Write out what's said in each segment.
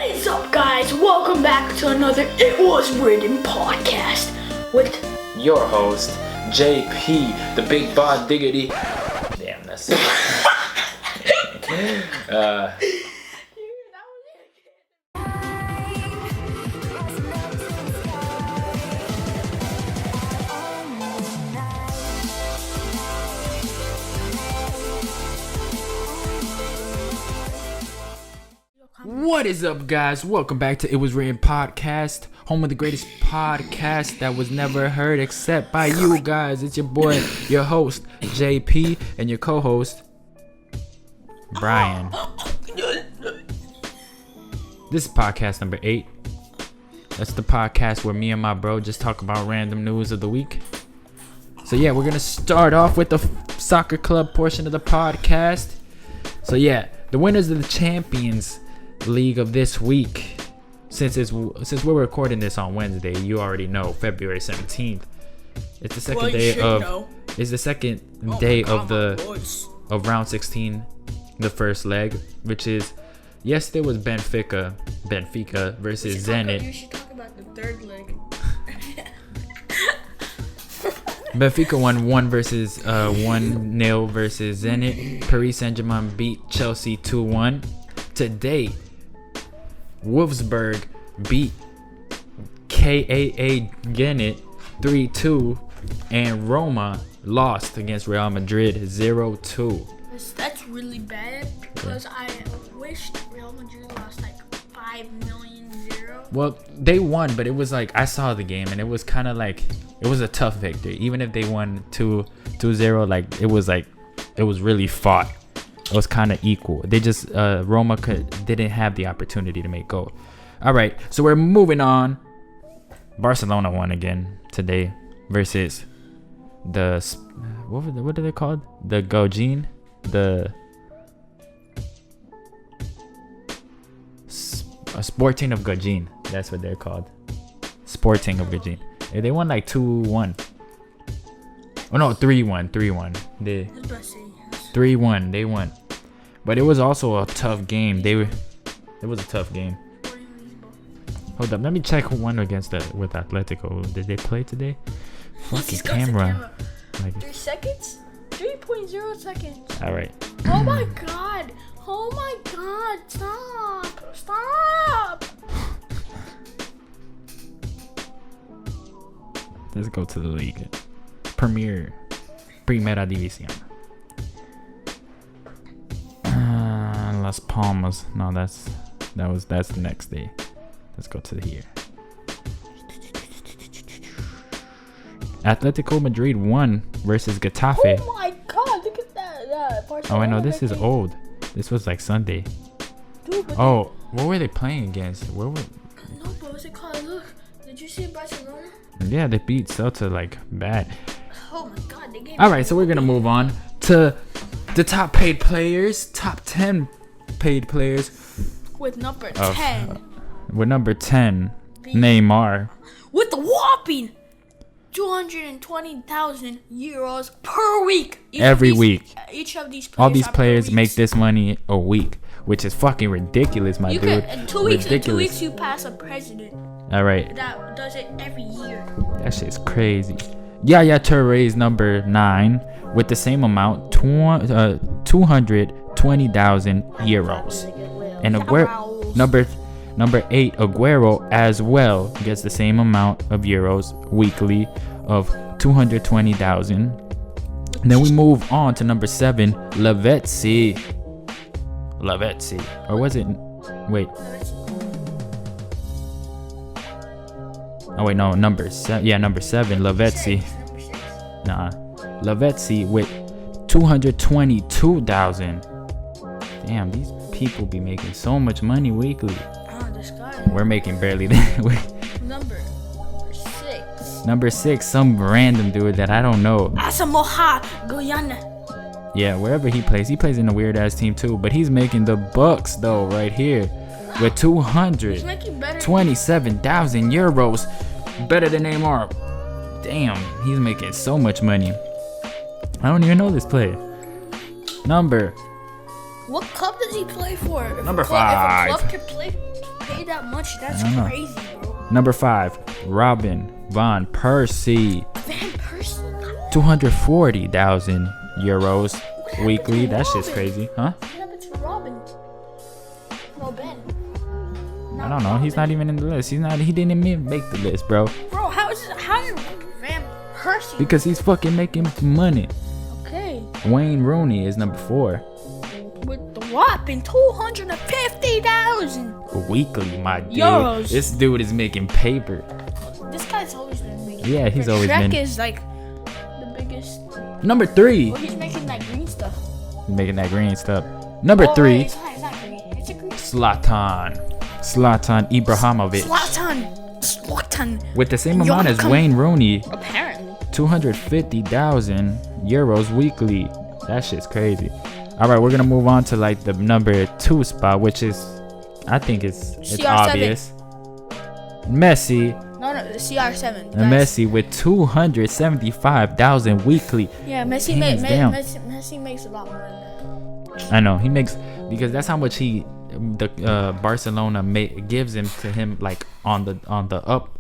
What is up, guys? Welcome back to another It Wuz Written Podcast with your host, JP, the Big Bod Diggity. Damn, that's it. What is up, guys? Welcome back to It Wuz Written Podcast, home of the greatest podcast that was never heard except by you guys. It's your boy, your host, JP, and your co-host, Brian. This is podcast number 8. That's the podcast where me and my bro just talk about random news of the week. So yeah, we're gonna start off with the soccer club portion of the podcast. So yeah, the winners of the Champions League of this week, since we're recording this on Wednesday, you already know, February 17th. It's the second day of round 16, the first leg, which is yesterday was Benfica versus Zenit. You should talk about the third leg. Benfica won 1-0 versus Zenit. Paris Saint-Germain beat Chelsea 2-1. Today, Wolfsburg beat KAA Zenit 3-2, and Roma lost against Real Madrid 0-2. That's really bad because I wish Real Madrid lost like 5,000,000. Well, they won, but it was like, I saw the game and it was kind of like, it was a tough victory. Even if they won 2-0, like it was really fought. It was kind of equal. They just Roma didn't have the opportunity to make goal. All right, so we're moving on. Barcelona won again today versus the what are they called? The Gojin, the Sporting of Gojin. That's what they're called. Sporting of Gojin. They won like 2-1. Oh no, 3-1. 3-1. They won. But it was also a tough game. It was a tough game. Hold up, let me check who won with Atletico. Did they play today? Fucking camera. Like 3 seconds? 3.0 seconds. Alright. Oh my god. Stop. Let's go to the league. Primera División. Las Palmas. No, that's the next day. Let's go to here. Atletico Madrid won versus Getafe. Oh my god, look at that. Oh, I know, this is old. This was like Sunday. Dude, what were they playing against? No, but what's it called? Look, did you see Barcelona? Yeah, they beat Celta like bad. Oh my god, they gave. Alright, so we're gonna move on to the top 10 paid players. With number 10. With number 10, Neymar. With the whopping 220,000 euros per week. Every week. Each of these players. All these players make this money a week, which is fucking ridiculous, my dude. In 2 weeks, you pass a president. Alright. That does it every year. That shit's crazy. Yaya Touré is number 9 with the same amount, 220,000 euros. And number 8, Aguero as well gets the same amount of euros weekly of 220,000. Then we move on to number 7, Lavezzi. Or was it? Wait. Oh wait, no, number 7. Yeah, number 7, Lavezzi. Nah, Lavezzi with 222,000. Damn, these people be making so much money weekly. This guy. We're making barely that. Number 6, some random dude that I don't know. Asamoah Guyana. Yeah, wherever he plays in a weird ass team too. But he's making the bucks though, right here, with 227,000 euros, better than Neymar. Damn, he's making so much money. I don't even know this player. What club does he play for? Number 5. If a club can pay that much? That's crazy, bro. Number 5, Robin Van Persie. Van Persie? 240,000 euros weekly. That shit's crazy, huh? What happened to Robin? No, Ben. I don't know. He's not even in the list. He didn't even make the list, bro. Bro, how did Van Persie? Because he's fucking making money. Okay. Wayne Rooney is number 4. With the whopping 250,000 weekly, my dude. Euros. This dude is making paper. This guy's always been making. Yeah, he's always Shrek been. is like the biggest. Number 3. Well, he's making that green stuff. He's making that green stuff. Number 3. It's not green. It's a green. Zlatan Ibrahimovic. Zlatan. With the same amount as Wayne Rooney. Apparently. 250,000 euros weekly. That shit's crazy. All right, we're gonna move on to like the number 2 spot, which is, I think it's CR7. obvious. Messi. No, the CR7. Messi with 275,000 weekly. Yeah, Messi makes a lot more than that. I know he makes, because that's how much Barcelona gives him to him, like on the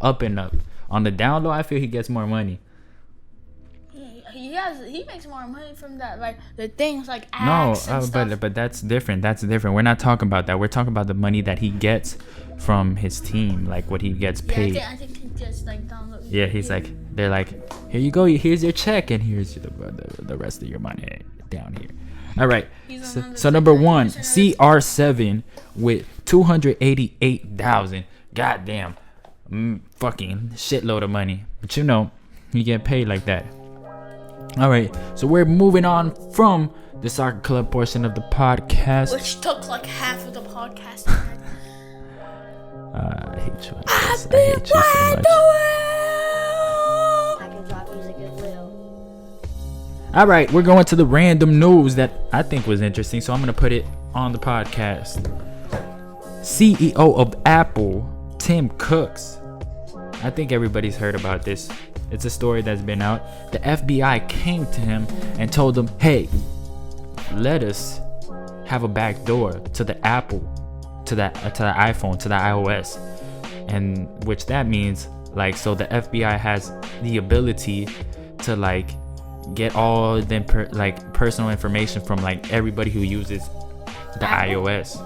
up and up. On the down low, I feel he gets more money. He makes more money from that, like the things like No, acts and stuff. but that's different. We're not talking about that. We're talking about the money that he gets from his team, like what he gets paid. I think he gets like download. Yeah, he's like, they're like, here you go, here's your check, and here's the rest of your money down here. All right. So number 1, CR7 with 288,000. Goddamn, fucking shitload of money. But you know, you get paid like that. All right, so we're moving on from the soccer club portion of the podcast, which took like half of the podcast. I hate you. I hate you so much. I can drop music as well. All right, we're going to the random news that I think was interesting, so I'm gonna put it on the podcast. CEO of Apple, Tim Cook. I think everybody's heard about this. It's a story that's been out. The FBI came to him and told him, hey, let us have a back door to the Apple, to the iPhone, to the iOS. And which that means, like, so the FBI has the ability to like get all them personal information from like everybody who uses the iOS.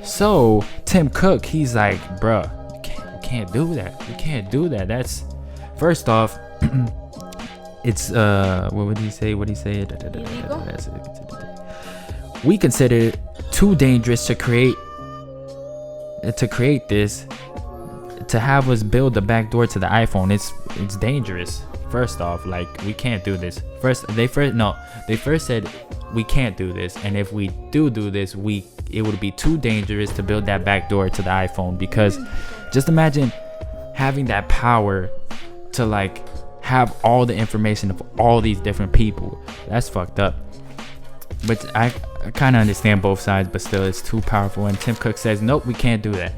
So Tim Cook, he's like, bruh, you can't do that. You can't do that. That's, first off, it's what would he say? Illegal? We consider it too dangerous to create this, to have us build a backdoor to the iPhone. It's dangerous. First off, like, we can't do this. They first said we can't do this, and if we do this, it would be too dangerous to build that backdoor to the iPhone, because just imagine having that power to like have all the information of all these different people. That's fucked up. But I kind of understand both sides, but still, it's too powerful. And Tim Cook says, nope, we can't do that.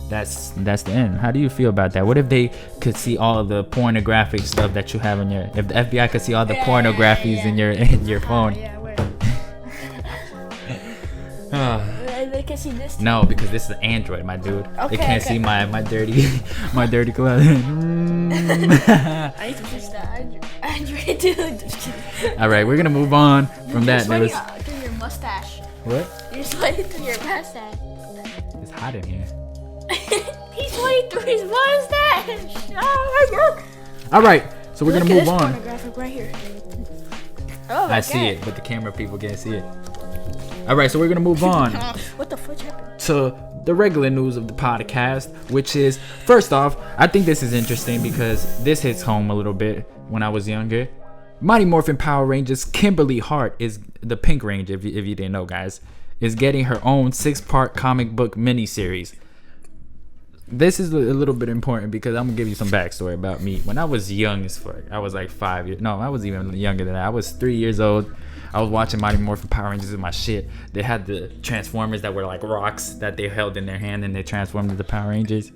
That's the end. How do you feel about that? What if they could see all of the pornographic stuff that you have in your, if the FBI could see all the pornographies in your phone? They can see this. No, because this is an Android, my dude. Okay, they can't see my dirty clothes. I need to fix that Android, dude. All right, we're gonna move on from that. You're sweating through your mustache. What? You're sweating through your mustache. It's hot in here. He's sweating through his mustache. Oh my god. All right, so we're gonna move on. Pornographic right here. Oh, I see it, but the camera people can't see it. All right, so we're gonna move on. What the fuck happened? To the regular news of the podcast, which is, first off, I think this is interesting because this hits home a little bit. When I was younger, Mighty Morphin Power Rangers Kimberly Hart is the Pink Ranger, if you didn't know, guys, is getting her own 6-part comic book miniseries. This is a little bit important because I'm gonna give you some backstory about me. When I was young as fuck, I was like 5 years. No, I was even younger than that. I was 3 years old. I was watching Mighty Morphin Power Rangers in my shit. They had the Transformers that were like rocks that they held in their hand and they transformed into Power Rangers.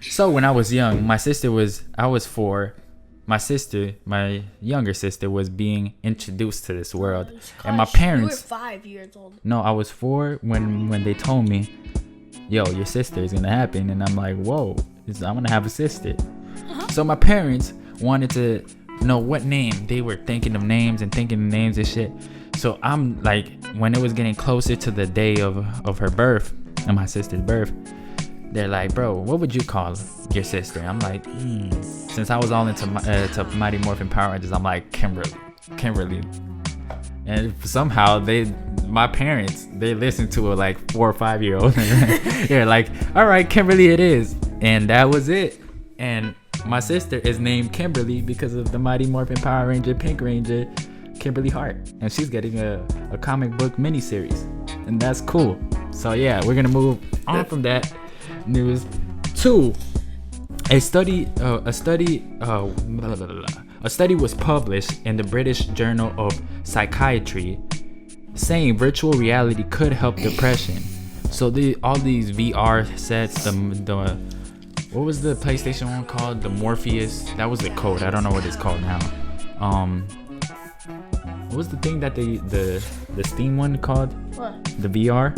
So when I was young, I was 4. My younger sister was being introduced to this world. And my parents... You were 5 years old. No, I was 4 when they told me yo, your sister is gonna happen. And I'm like, whoa, I'm gonna have a sister. So my parents wanted to know what name. They were thinking of names and shit. So I'm like, when it was getting closer to the day of her birth, and my sister's birth, they're like, bro, what would you call your sister? I'm like, since I was all into to Mighty Morphin Power Rangers, I'm like, Kimberly. And somehow my parents, they listened to a like 4 or 5 year old. They're like, all right, Kimberly it is. And that was it. And my sister is named Kimberly because of the Mighty Morphin Power Ranger Pink Ranger, Kimberly Hart. And she's getting a comic book miniseries. And that's cool. So yeah, we're gonna move on from that news to a study was published in the British Journal of Psychiatry saying virtual reality could help depression. So all these VR sets, the what was the PlayStation one called? The Morpheus. That was the code. I don't know what it's called now. What was the thing that the Steam one called? What? The VR?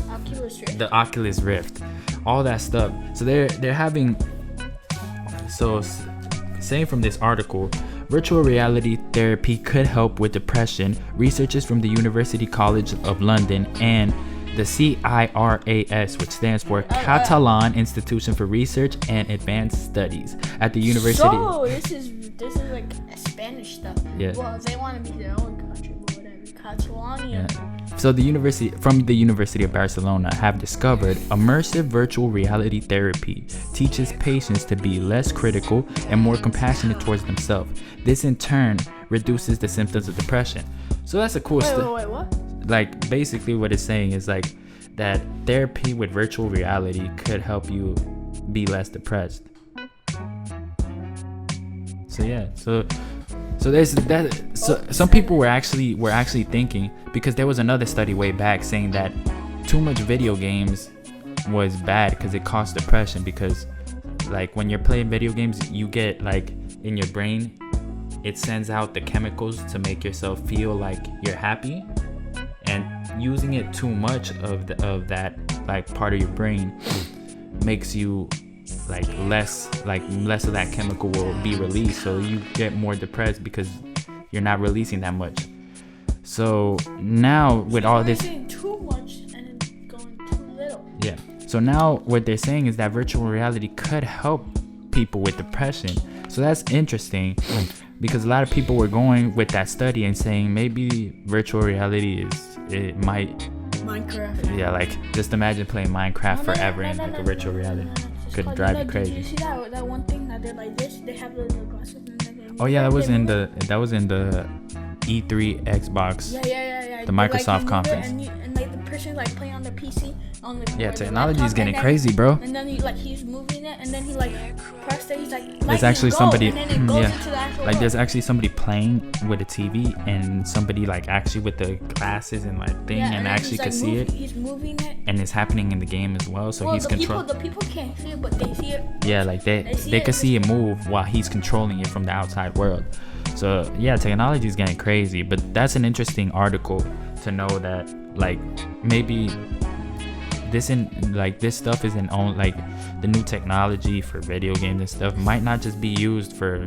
Oculus Rift. The Oculus Rift. All that stuff. So they're having, so saying from this article, virtual reality therapy could help with depression. Researchers from the University College of London and the CIRAS, which stands for Catalan Institution for Research and Advanced Studies at the university. So this is like Spanish stuff. Yeah. Well, they want to be their own country, but whatever. Catalonia. Yeah. So the University of Barcelona have discovered immersive virtual reality therapy teaches patients to be less critical and more compassionate towards themselves. This in turn reduces the symptoms of depression. So that's a cool stuff. Wait, what? Like basically what it's saying is like that therapy with virtual reality could help you be less depressed. So yeah, so there's that. So some people were actually thinking, because there was another study way back saying that too much video games was bad because it caused depression, because like when you're playing video games, you get like in your brain, it sends out the chemicals to make yourself feel like you're happy. And using it too much of that like part of your brain makes you like less of that chemical will be released, so you get more depressed because you're not releasing that much. So now with all this, too much and going too little. Yeah. So now what they're saying is that virtual reality could help people with depression. So that's interesting, because a lot of people were going with that study and saying maybe virtual reality Minecraft. Yeah, like just imagine playing Minecraft forever in like a virtual reality. Could drive you crazy. Did you see that one thing that they're like this? They have the glasses and then oh yeah, that was in the E3 Xbox. Yeah. The Microsoft conference. And like the person like playing on the PC on the yeah, technology is getting crazy, bro. And then he's moving it, and then he like pressed it. He's like, there's actually somebody. And then it goes into the actual like there's actually somebody playing with a TV, and somebody like actually with the glasses and like thing, and actually could see it. He's moving it, and it's happening in the game as well. So he's controlling. The people can't see it, but they see it. Yeah, like they can see it move while he's controlling it from the outside world. So yeah, technology is getting crazy. But that's an interesting article to know that like maybe this stuff isn't on, like the new technology for video games and stuff might not just be used for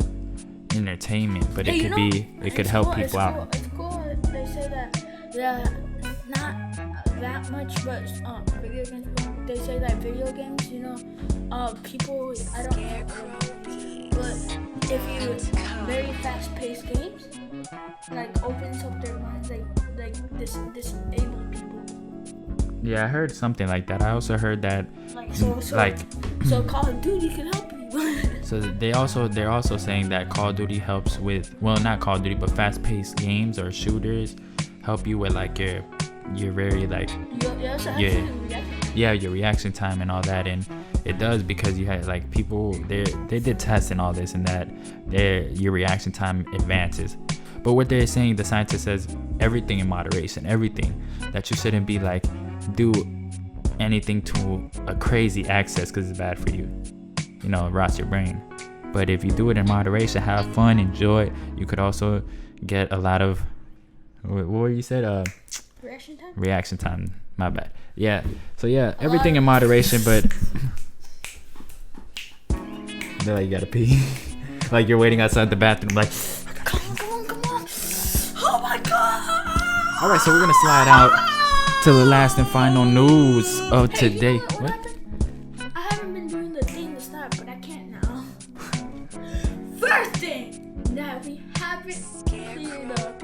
entertainment, but it could help people out. It's cool. They say that not that much, but video games. They say that video games, people, I don't know, but if you very fast-paced games, like opens up their minds, like disable people. Yeah, I heard something like that. I also heard that so Call of Duty can help you. So they're also saying that Call of Duty helps with, well, not Call of Duty, but fast-paced games or shooters help you with like your very like your reaction time and all that. And it does, because you had like people they did tests and all this, and that your reaction time advances. But what they're saying, the scientist says, everything in moderation, everything, that you shouldn't be like do anything to a crazy excess, because it's bad for you, it rots your brain. But if you do it in moderation, have fun, enjoy, you could also get a lot of what you said, reaction time My bad. Yeah. So yeah, everything in moderation, but they're like, you gotta pee. Like you're waiting outside the bathroom, like, come on. Oh my god. All right, so we're gonna slide out to the last and final news of today. What? I haven't been doing the thing to start, but I can't now. First thing that we haven't cleared up.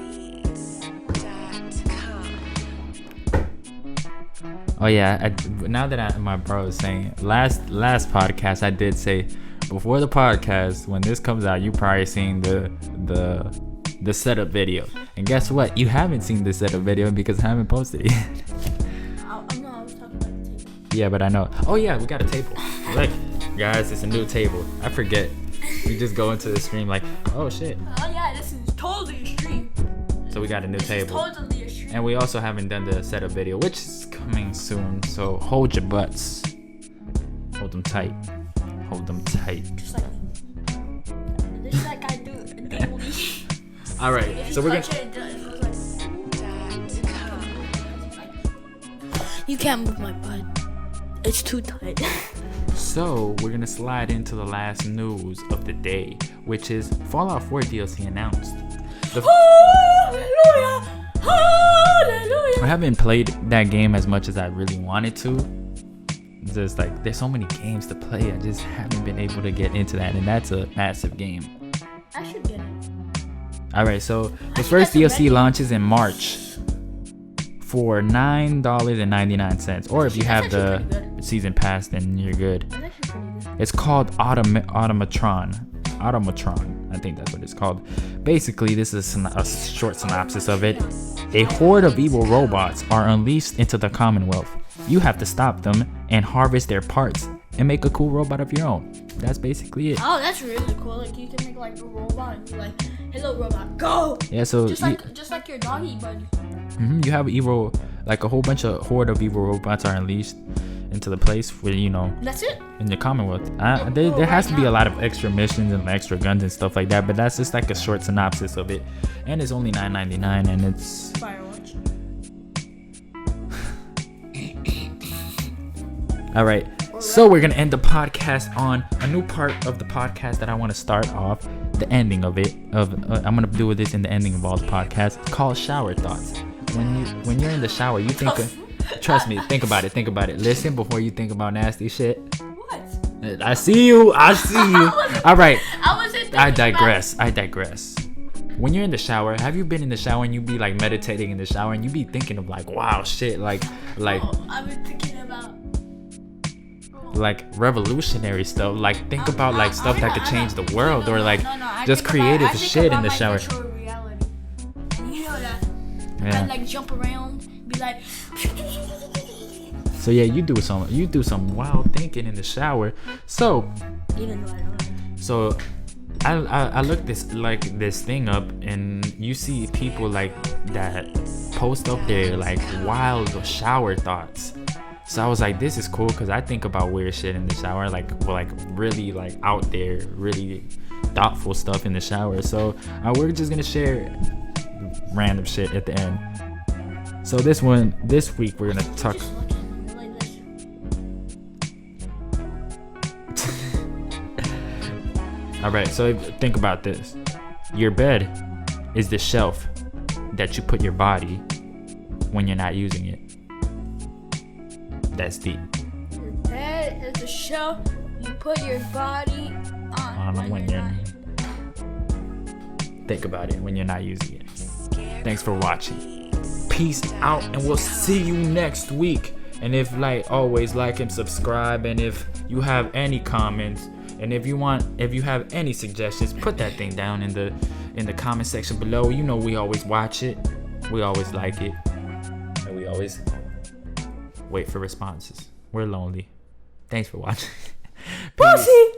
Oh yeah, now that my bro is saying last podcast, I did say before the podcast, when this comes out, you probably seen the setup video. And guess what? You haven't seen the setup video because I haven't posted it yet. I was talking about the table. Yeah, but I know. Oh yeah, we got a table. Like, guys, it's a new table. I forget. We just go into the stream like, oh shit. Oh yeah, this is totally a stream. So we got a new table. Totally a stream. And we also haven't done the setup video, which is coming soon. So hold your butts. Hold them tight. Hold them tight. Just like I do daily. All right, so we're gonna. You can't move my butt. It's too tight. So we're gonna slide into the last news of the day, which is Fallout 4 DLC announced. Hallelujah! Hallelujah! I haven't played that game as much as I really wanted to. Just like there's so many games to play, I just haven't been able to get into that, and that's a massive game. I should get it. All right, so the first DLC launches in March for $9.99, or if you have the season pass, then you're good. It's called Automatron. I think that's what it's called. Basically, this is a short synopsis of it. A horde of evil robots are unleashed into the Commonwealth. You have to stop them and harvest their parts and make a cool robot of your own. That's basically it. Oh, that's really cool. Like you can make like a robot and be like, "Hello, robot, go!" Yeah, so just like your doggy buddy. You have evil, like a whole bunch of horde of evil robots are unleashed into the place where That's it. in the Commonwealth. There has to be a lot of extra missions and extra guns and stuff like that, but that's just like a short synopsis of it, and it's only $9.99, and it's Firewatch. all right. So we're gonna end the podcast on a new part of the podcast that I want to start off. The ending of it. I'm gonna do this in the ending of all the podcasts, called shower thoughts. When you're in the shower, you think. Trust me. Think about it. Listen before you think about nasty shit. What? I see you. All right. I digress. When you're in the shower, have you been in the shower and you be like meditating in the shower and you be thinking of like, wow, shit, like. I've been thinking about. Like revolutionary stuff, like think about like stuff that could change the world, or like just creative shit in the shower. Reality. And you know that. Yeah. And like jump around, be like. So yeah, you do some wild thinking in the shower. So Even though I don't. So I looked this thing up, and you see people like that post up their like wild shower thoughts. So I was like, this is cool because I think about weird shit in the shower, like really like out there, really thoughtful stuff in the shower. So we're just gonna share random shit at the end. So this week we're gonna talk. All right, so think about this. Your bed is the shelf that you put your body when you're not using it. That's deep. Your bed is the shelf you put your body on when you're not. Think about it when you're not using it. Thanks for watching. Peace out, and we'll see you next week. And if like always, like and subscribe. And if you have any comments, and if you have any suggestions, put that thing down in the comment section below. You know we always watch it, we always like it, and we always wait for responses. We're lonely. Thanks for watching. Pussy.